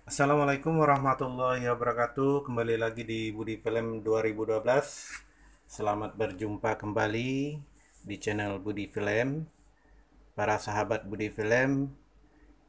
Assalamualaikum warahmatullahi wabarakatuh. Kembali lagi di Budi Film 2012. Selamat berjumpa kembali di channel Budi Film. Para sahabat Budi Film,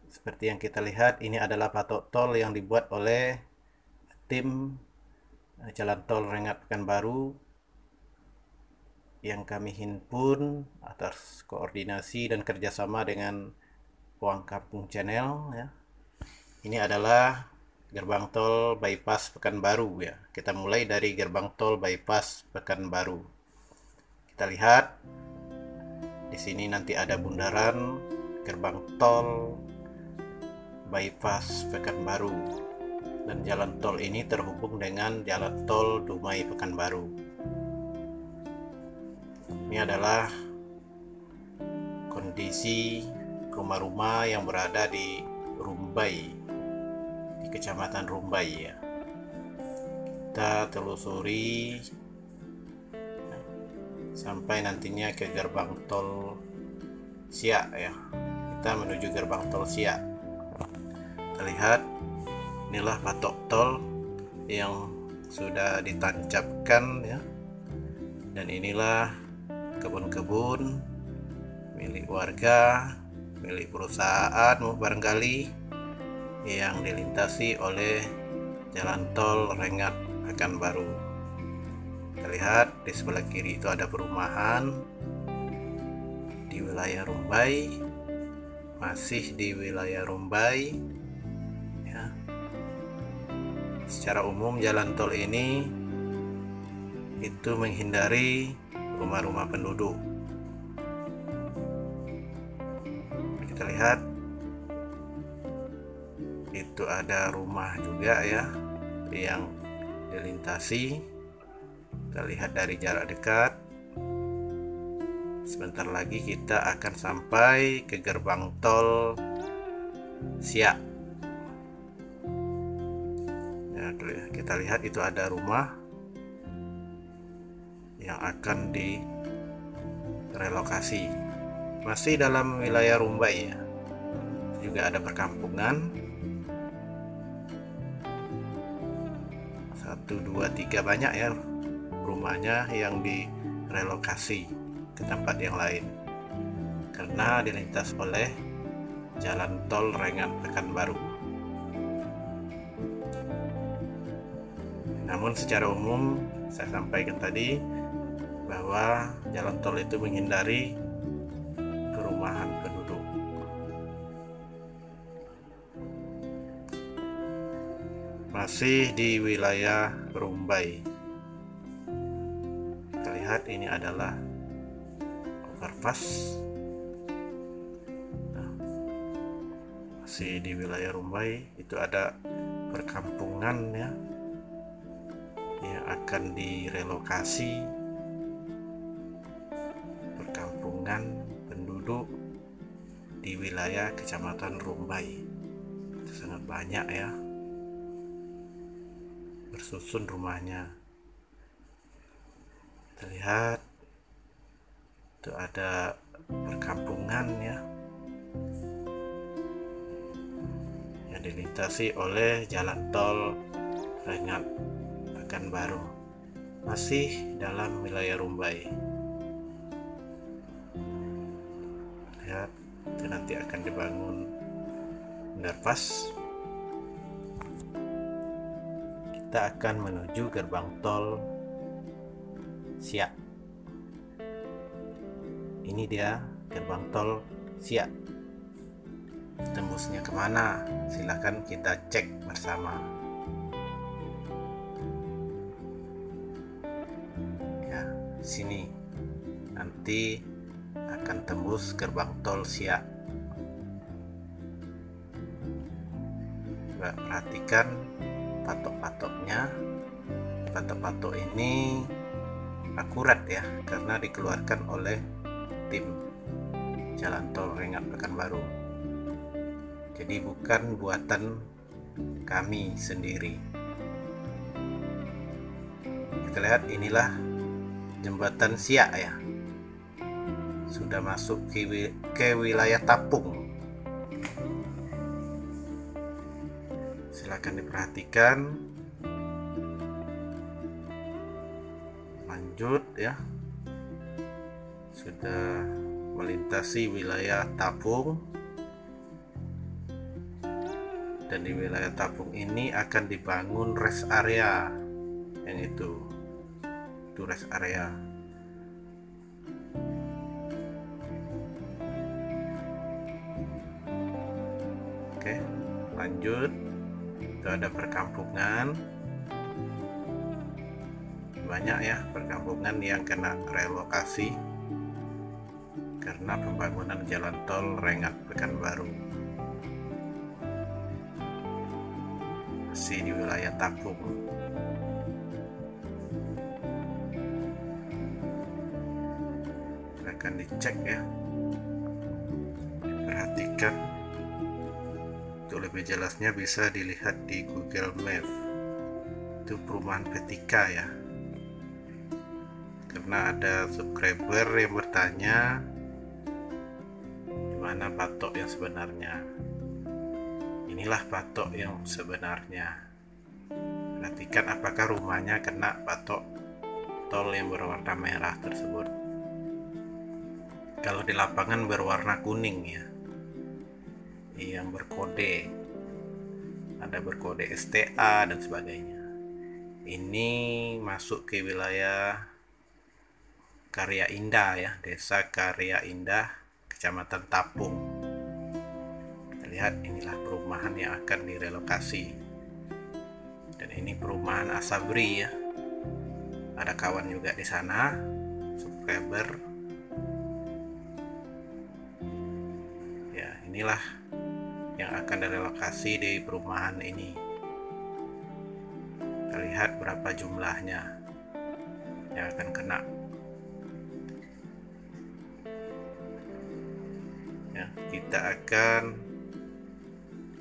seperti yang kita lihat, ini adalah patok tol yang dibuat oleh tim Jalan Tol Rengat Pekanbaru yang kami himpun atas koordinasi dan kerjasama dengan Uang Kampung Channel, ya. Ini adalah gerbang tol bypass Pekanbaru, ya. Kita mulai dari gerbang tol bypass Pekanbaru. Kita lihat di sini nanti ada bundaran gerbang tol bypass Pekanbaru, dan jalan tol ini terhubung dengan jalan tol Dumai Pekanbaru. Ini adalah kondisi rumah-rumah yang berada di Rumbai, di Kecamatan Rumbai, ya. Kita telusuri sampai nantinya ke gerbang tol Siak, ya. Kita menuju gerbang tol Siak. Kita lihat, inilah patok tol yang sudah ditancapkan, ya. Dan inilah kebun-kebun milik warga, milik perusahaan barangkali, yang dilintasi oleh jalan tol Rengat Pekanbaru. Kita lihat di sebelah kiri itu ada perumahan di wilayah Rumbai, masih di wilayah Rumbai, ya. Secara umum jalan tol ini itu menghindari rumah-rumah penduduk. Kita lihat itu ada rumah juga, ya, yang dilintasi. Kita lihat dari jarak dekat. Sebentar lagi kita akan sampai ke gerbang tol Siak, ya. Kita lihat itu ada rumah yang akan direlokasi, masih dalam wilayah Rumbai, ya. Juga ada perkampungan 1, 2, 3, banyak, ya, rumahnya yang direlokasi ke tempat yang lain karena dilintas oleh jalan tol Rengat Pekanbaru. Namun secara umum saya sampaikan tadi bahwa jalan tol itu menghindari perumahan penduduk. Masih di wilayah Rumbai. Kita lihat ini adalah overpass. Nah, masih di wilayah Rumbai, itu ada perkampungan, ya, yang akan direlokasi. Perkampungan penduduk di wilayah Kecamatan Rumbai itu sangat banyak, ya, bersusun rumahnya. Kita lihat itu ada perkampungan, ya, yang dilintasi oleh jalan tol Rengat Pekanbaru, masih dalam wilayah Rumbai. Lihat, itu nanti akan dibangun underpass. Kita akan menuju gerbang tol Siak. Ini dia gerbang tol Siak. Tembusnya kemana? Silahkan kita cek bersama. Ya, sini nanti akan tembus gerbang tol Siak. Perhatikan patok-patoknya. Patok-patok ini akurat, ya, karena dikeluarkan oleh tim Jalan Tol Rengat Pekanbaru. Jadi bukan buatan kami sendiri. Kita lihat, inilah jembatan Siak, ya. Sudah masuk ke wilayah Tapung. Silakan diperhatikan. Lanjut ya, sudah melintasi wilayah Tapung, dan di wilayah Tapung ini akan dibangun rest area, yang itu rest area. Oke, lanjut. Itu ada perkampungan, banyak ya perkampungan yang kena relokasi karena pembangunan jalan tol Rengat Pekanbaru, masih di wilayah Tapung. Akan dicek ya, perhatikan. Untuk lebih jelasnya bisa dilihat di Google Maps. Itu perumahan Petika ya, karena ada subscriber yang bertanya di mana patok yang sebenarnya. Inilah patok yang sebenarnya. Perhatikan apakah rumahnya kena patok tol yang berwarna merah tersebut. Kalau di lapangan berwarna kuning ya, yang berkode, ada berkode STA dan sebagainya. Ini masuk ke wilayah Karya Indah ya, Desa Karya Indah, Kecamatan Tapung. Kita lihat, inilah perumahan yang akan direlokasi. Dan ini perumahan Asabri ya. Ada kawan juga di sana, subscriber. Ya, inilah yang akan direlokasi di perumahan ini. Kita lihat berapa jumlahnya yang akan kena. Ya, kita akan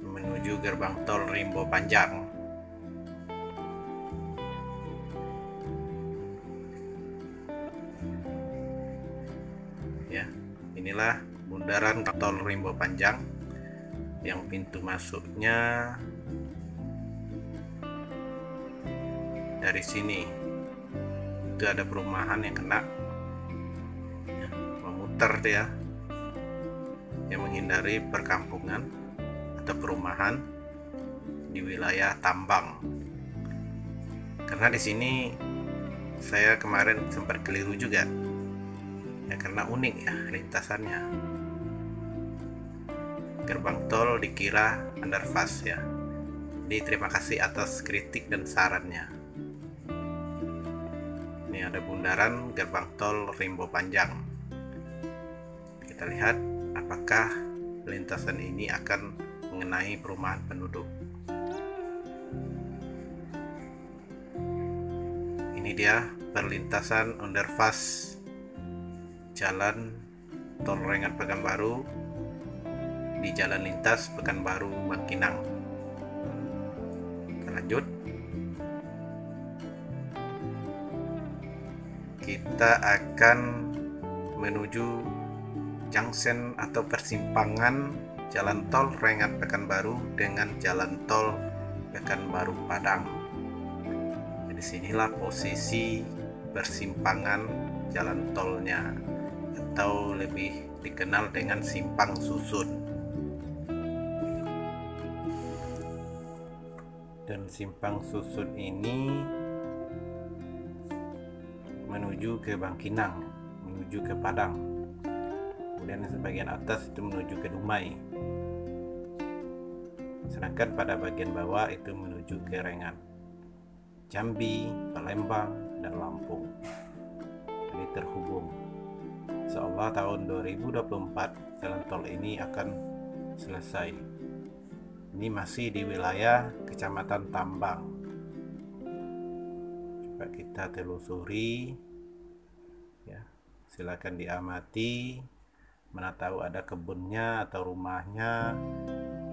menuju gerbang tol Rimbo Panjang. Ya, inilah bundaran tol Rimbo Panjang yang pintu masuknya dari sini. Itu ada perumahan yang kena ya, memutar ya, yang menghindari perkampungan atau perumahan di wilayah tambang. Karena di sini saya kemarin sempat keliru juga ya, karena unik ya lintasannya. Gerbang tol dikira underpass ya. Jadi terima kasih atas kritik dan sarannya. Ini ada bundaran gerbang tol Rimbo Panjang. Kita lihat apakah lintasan ini akan mengenai perumahan penduduk. Ini dia perlintasan underpass jalan tol Rengat Pekanbaru di jalan lintas Pekanbaru Bangkinang. Kita lanjut. Kita akan menuju junction atau persimpangan jalan tol Rengat Pekanbaru dengan jalan tol Pekanbaru Padang. Di sinilah posisi persimpangan jalan tolnya, atau lebih dikenal dengan simpang susun. Dan simpang susun ini menuju ke Bangkinang, menuju ke Padang. Kemudian sebagian atas itu menuju ke Dumai. Sedangkan pada bagian bawah itu menuju ke Rengat, Jambi, Palembang, dan Lampung. Ini terhubung. Insyaallah tahun 2024 jalan tol ini akan selesai. Ini masih di wilayah Kecamatan Tambang. Coba kita telusuri ya, silakan diamati. Mana tahu ada kebunnya atau rumahnya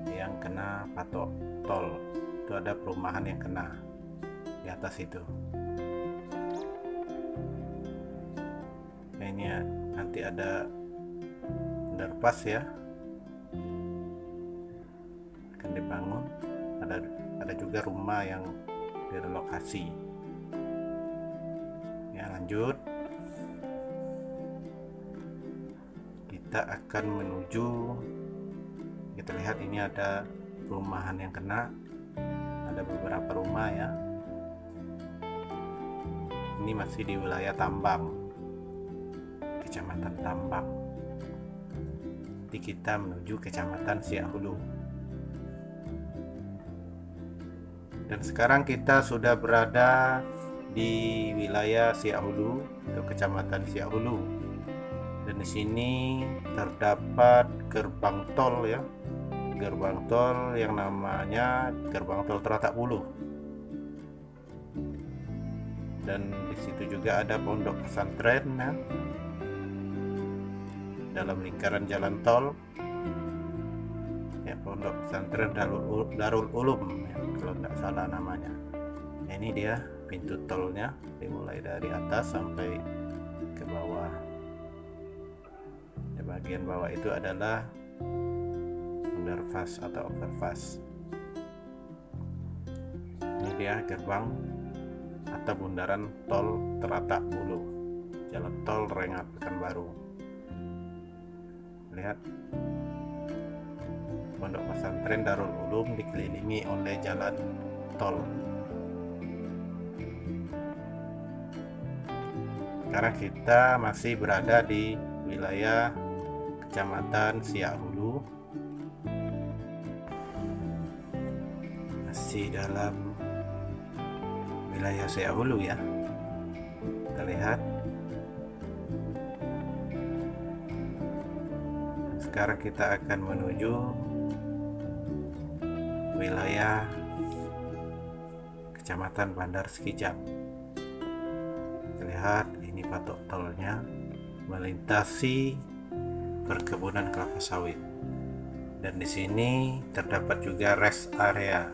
yang kena patok tol. Itu ada perumahan yang kena di atas itu. Nah, ini ya, nanti ada underpass ya, akan dibangun. Ada ada juga rumah yang direlokasi. Ya, lanjut. Kita akan menuju, kita lihat ini ada perumahan yang kena, ada beberapa rumah ya. Ini masih di wilayah Tambang, Kecamatan Tambang. Nanti kita menuju Kecamatan Siak Hulu. Dan sekarang kita sudah berada di wilayah Siak Hulu atau Kecamatan Siak Hulu. Dan di sini terdapat gerbang tol ya. Gerbang tol yang namanya Gerbang Tol Teratak Buluh. Dan di situ juga ada pondok pesantren ya, dalam lingkaran jalan tol ya, pondok pesantren Darul Ulum ya, kalau nggak salah namanya. Nah, ini dia pintu tolnya, dimulai dari atas sampai ke bawah. Di bagian bawah itu adalah underpass atau overpass. Ini dia gerbang atau bundaran tol Teratak Buluh, jalan tol Rengat Pekanbaru. Lihat, pondok pesantren Darul Ulum dikelilingi oleh jalan tol. Sekarang kita masih berada di wilayah Kecamatan Siak Hulu, masih dalam wilayah Siak Hulu ya. Kita lihat. Sekarang kita akan menuju wilayah Kecamatan Bandar Sekijang. Kita lihat, ini patok tolnya melintasi perkebunan kelapa sawit. Dan di sini terdapat juga rest area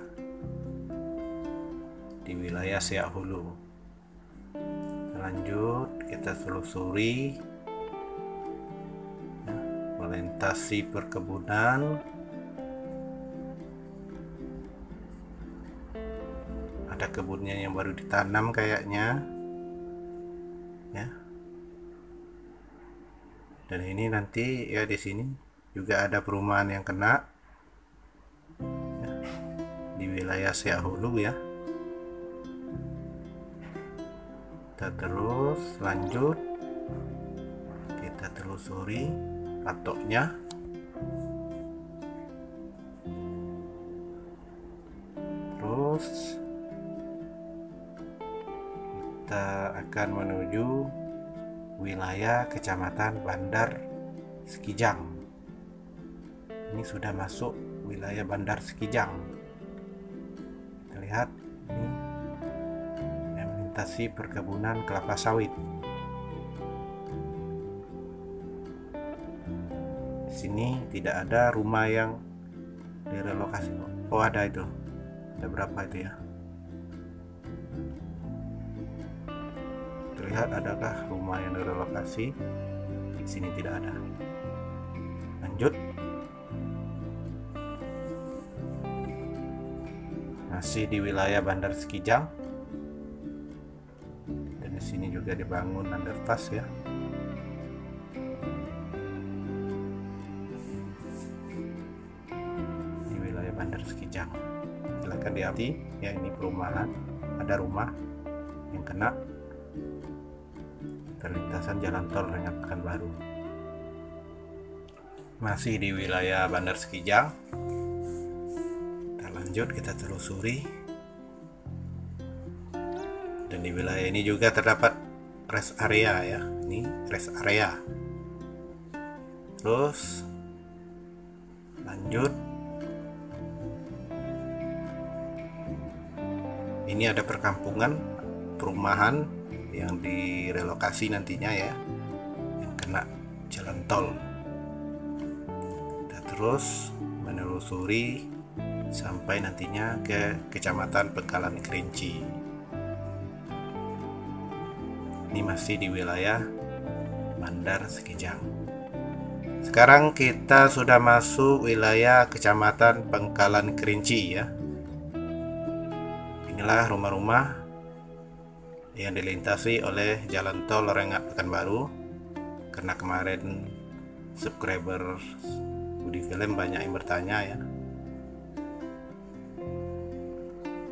di wilayah Siak Hulu. Lanjut, kita telusuri ya, melintasi perkebunan. Ada kebunnya yang baru ditanam kayaknya ya. Dan ini nanti ya, di sini juga ada perumahan yang kena ya, di wilayah Siak Hulu ya. Kita terus lanjut, kita telusuri patoknya. Terus kita akan menuju wilayah Kecamatan Bandar Sekijang. Ini sudah masuk wilayah Bandar Sekijang. Kita lihat ini yang melintasi perkebunan kelapa sawit. Di sini tidak ada rumah yang direlokasi. Oh, ada itu. Ada berapa itu ya? Terlihat adakah rumah yang direlokasi? Di sini tidak ada. Lanjut. Masih di wilayah Bandar Sekijang. Dan di sini juga dibangun underpass ya. Di wilayah Bandar Sekijang. Silakan diamati ya, ini perumahan. Ada rumah yang kena perlintasan jalan tol Rengat Pekanbaru. Masih di wilayah Bandar Sekijang. Kita lanjut, kita telusuri. Dan di wilayah ini juga terdapat rest area ya. Ini rest area. Terus lanjut. Ini ada perkampungan, perumahan yang direlokasi nantinya ya, yang kena jalan tol. Kita terus menelusuri sampai nantinya ke Kecamatan Pekalan Kerinci. Ini masih di wilayah Bandar Sekijang. Sekarang kita sudah masuk wilayah Kecamatan Pangkalan Kerinci ya. Inilah rumah-rumah yang dilintasi oleh jalan tol Rengat Pekanbaru. Karena kemarin subscriber Budi Film banyak yang bertanya ya.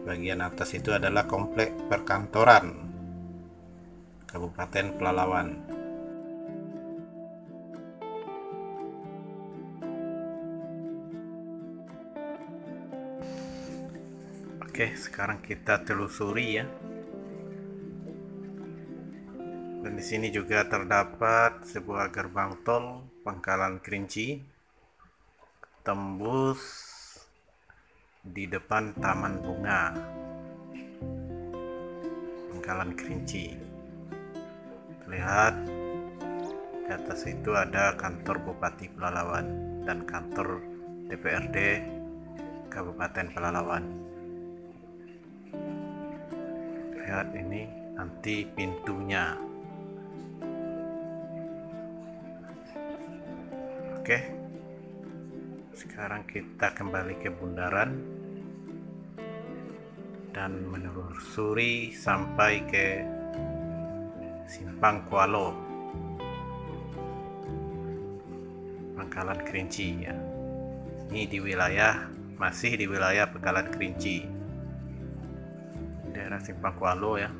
Bagian atas itu adalah komplek perkantoran Kabupaten Pelalawan. Oke, sekarang kita telusuri ya. Dan di sini juga terdapat sebuah gerbang tol Pangkalan Kerinci, tembus di depan Taman Bunga Pangkalan Kerinci. Lihat di atas itu ada kantor Bupati Pelalawan dan kantor DPRD Kabupaten Pelalawan. Lihat ini nanti pintunya. Oke, sekarang kita kembali ke bundaran dan menelusuri sampai ke Simpang Kualo Pangkalan Kerinci ya. Ini masih di wilayah Pangkalan Kerinci, daerah Simpang Kualo ya.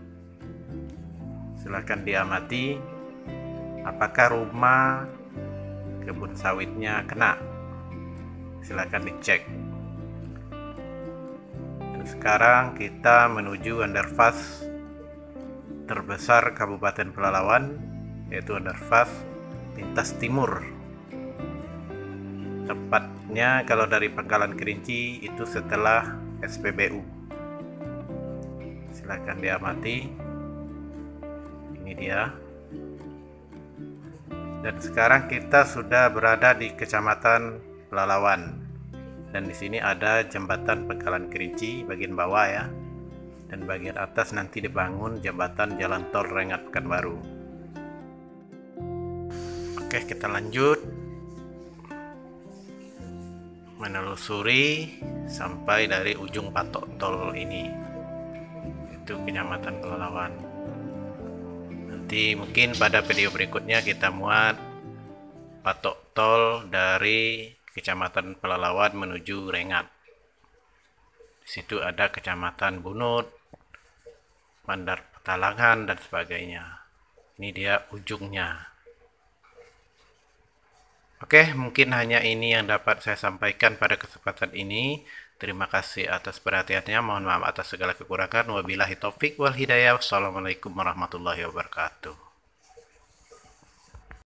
Silakan diamati apakah rumah kebun sawitnya kena. Silakan dicek. Dan sekarang kita menuju underpass terbesar Kabupaten Pelalawan, yaitu underpass lintas timur. Tepatnya kalau dari Pangkalan Kerinci itu setelah SPBU. Silakan diamati. Ini dia. Dan sekarang kita sudah berada di Kecamatan Pelalawan. Dan di sini ada jembatan Pangkalan Kerinci bagian bawah ya. Dan bagian atas nanti dibangun jembatan jalan tol Rengat Pekanbaru. Oke, kita lanjut menelusuri sampai dari ujung patok tol ini. Itu Kecamatan Pelalawan. Nanti mungkin pada video berikutnya kita muat patok tol dari Kecamatan Pelalawan menuju Rengat. Di situ ada Kecamatan Bunut, Bandar Petalangan dan sebagainya. Ini dia ujungnya. Oke, mungkin hanya ini yang dapat saya sampaikan pada kesempatan ini. Terima kasih atas perhatiannya. Mohon maaf atas segala kekurangan. Wabillahi taufik wal hidayah. Wassalamualaikum warahmatullahi wabarakatuh.